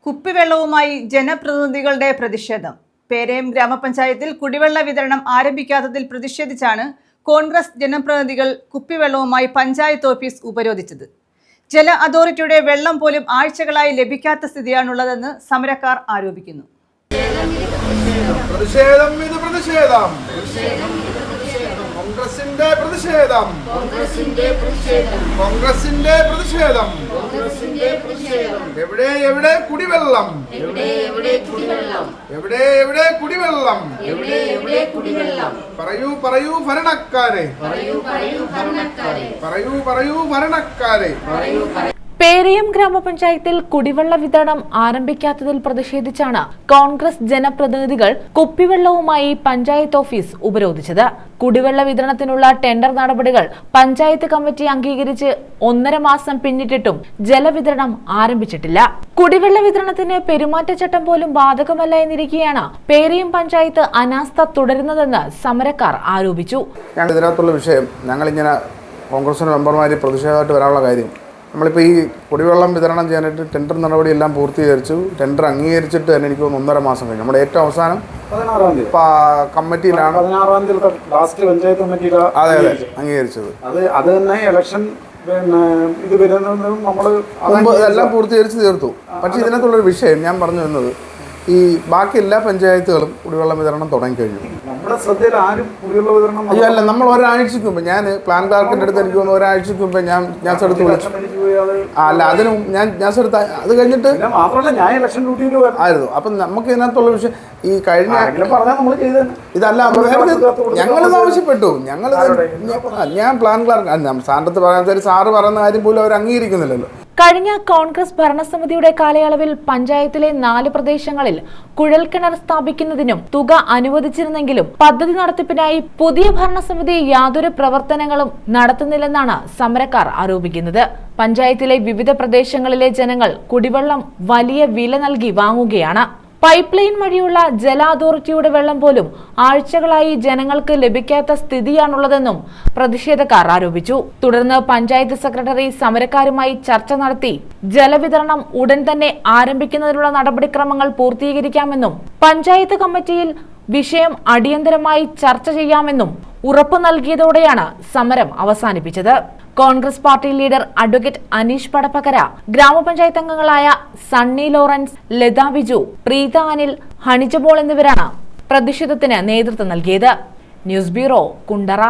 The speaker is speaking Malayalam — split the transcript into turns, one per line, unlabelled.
കുപ്പിവെള്ളവുമായി ജനപ്രതിനിധികളുടെ പ്രതിഷേധം. പേരയം ഗ്രാമപഞ്ചായത്തിൽ കുടിവെള്ള വിതരണം ആരംഭിക്കാത്തതിൽ പ്രതിഷേധിച്ചാണ് കോൺഗ്രസ് ജനപ്രതിനിധികൾ കുപ്പിവെള്ളവുമായി പഞ്ചായത്ത് ഓഫീസ് ഉപരോധിച്ചത്. ജല അതോറിറ്റിയുടെ വെള്ളം പോലും ആഴ്ചകളായി ലഭിക്കാത്ത സ്ഥിതിയാണുള്ളതെന്ന് സമരക്കാർ ആരോപിക്കുന്നു.
കോൺഗ്രസിന്റെ പ്രതിഷേധം. എവിടെ കുടിവെള്ളം? എവിടെ കുടിവെള്ളം? പറയൂ ഭരണക്കാരെ. പറയൂ ഭരണക്കാരെ.
പേരയം ഗ്രാമപഞ്ചായത്തിൽ കുടിവെള്ള വിതരണം ആരംഭിക്കാത്തതിൽ പ്രതിഷേധിച്ചാണ് കോൺഗ്രസ് ജനപ്രതിനിധികൾ കുപ്പിവെള്ളവുമായി പഞ്ചായത്ത് ഓഫീസ് ഉപരോധിച്ചത്. കുടിവെള്ള വിതരണത്തിനുള്ള ടെൻഡർ നടപടികൾ പഞ്ചായത്ത് കമ്മിറ്റി അംഗീകരിച്ച് 1.5 മാസം പിന്നിട്ടിട്ടും ജലവിതരണം ആരംഭിച്ചിട്ടില്ല. കുടിവെള്ള വിതരണത്തിന് പെരുമാറ്റച്ചട്ടം പോലും ബാധകമല്ല എന്നിരിക്കെയാണ് പേരയം പഞ്ചായത്ത് അനാസ്ഥ തുടരുന്നതെന്ന് സമരക്കാർ ആരോപിച്ചു.
ഇതിനകത്തുള്ള വിഷയം ഞങ്ങളിങ്ങനെ കോൺഗ്രസിന് മെമ്പർമാർ പ്രതിഷേധമായിട്ട് വരാനുള്ള കാര്യം, നമ്മളിപ്പോൾ ഈ കുടിവെള്ളം വിതരണം ചെയ്യാനായിട്ട് ടെൻഡർ നടപടിയെല്ലാം പൂർത്തീകരിച്ചു. ടെൻഡർ അംഗീകരിച്ചിട്ട് തന്നെ എനിക്ക് 1.5 മാസം കഴിഞ്ഞു. നമ്മുടെ ഏറ്റവും അവസാനം 16-ാം തീയതി കമ്മിറ്റിയിലാണ്
16-ാം തീയതി ലാസ്റ്റ് പഞ്ചായത്ത് കമ്മിറ്റിയിൽ
അംഗീകരിച്ചത്.
അത് തന്നെ ഇലക്ഷൻ ഇത് വരുന്നതും നമ്മൾ
എല്ലാം പൂർത്തീകരിച്ച് തീർത്തു. പക്ഷേ ഇതിനകത്തുള്ളൊരു വിഷയം ഞാൻ പറഞ്ഞു വന്നത്, ഈ ബാക്കി എല്ലാ പഞ്ചായത്തുകളും കുടിവെള്ളം വിതരണം തുടങ്ങിക്കഴിഞ്ഞു.
നമ്മുടെ ശ്രദ്ധയിൽ ആരും കുടിവെള്ള വിതരണം
അല്ല, നമ്മൾ ഒരാഴ്ചക്ക് മുമ്പ് ഞാൻ പ്ലാൻ ക്ലാർക്കിൻ്റെ അടുത്ത് എനിക്ക് തോന്നുന്നു ഒരാഴ്ചക്ക് മുമ്പ് ഞാൻ എടുത്ത് വിളിച്ചു. അല്ല, അതിന് ഞാൻ എടുത്ത അത് കഴിഞ്ഞിട്ട്
മാത്രമല്ല ഞാൻ ഇലക്ഷൻ ഡ്യൂട്ടിയിൽ
ആയിരുന്നു. അപ്പം നമുക്ക് ഇതിനകത്തുള്ള വിഷയം ഈ കഴിഞ്ഞ ഇതല്ല, ഞങ്ങളിത് ആവശ്യപ്പെട്ടു. ഞാൻ പ്ലാൻ ക്ലാർക്ക് സാറിനടുത്ത് പറയാൻ സാറ് പറയുന്ന കാര്യം പോലും അവർ അംഗീകരിക്കുന്നില്ലല്ലോ.
കഴിഞ്ഞ കോൺഗ്രസ് ഭരണസമിതിയുടെ കാലയളവിൽ പഞ്ചായത്തിലെ 4 പ്രദേശങ്ങളിൽ കുഴൽക്കിണർ സ്ഥാപിക്കുന്നതിനും തുക അനുവദിച്ചിരുന്നെങ്കിലും പദ്ധതി നടത്തിപ്പിനായി പുതിയ ഭരണസമിതി യാതൊരു പ്രവർത്തനങ്ങളും നടത്തുന്നില്ലെന്നാണ് സമരക്കാർ ആരോപിക്കുന്നത്. പഞ്ചായത്തിലെ വിവിധ പ്രദേശങ്ങളിലെ ജനങ്ങൾ കുടിവെള്ളം വലിയ വില നൽകി വാങ്ങുകയാണ്. പൈപ്പ് ലൈൻ വഴിയുള്ള ജല അതോറിറ്റിയുടെ വെള്ളം പോലും ആഴ്ചകളായി ജനങ്ങൾക്ക് ലഭിക്കാത്ത സ്ഥിതിയാണുള്ളതെന്നും പ്രതിഷേധക്കാർ ആരോപിച്ചു. തുടർന്ന് പഞ്ചായത്ത് സെക്രട്ടറി സമരക്കാരുമായി ചർച്ച നടത്തി ജലവിതരണം ഉടൻ തന്നെ ആരംഭിക്കുന്നതിനുള്ള നടപടിക്രമങ്ങൾ പൂർത്തീകരിക്കാമെന്നും പഞ്ചായത്ത് കമ്മിറ്റിയിൽ വിഷയം അടിയന്തരമായി ചർച്ച ചെയ്യാമെന്നും ഉറപ്പു നൽകിയതോടെയാണ് സമരം അവസാനിപ്പിച്ചത്. Congress party leader advocate Aneesh Padappakkara, ഗ്രാമപഞ്ചായത്ത് അംഗങ്ങളായ സണ്ണി ലോറൻസ്, ലത ബിജു, പ്രീത അനിൽ, ഹണിജബോൾ എന്നിവരാണ് പ്രതിഷേധത്തിന് നേതൃത്വം നൽകിയത്. News bureau, Kundara.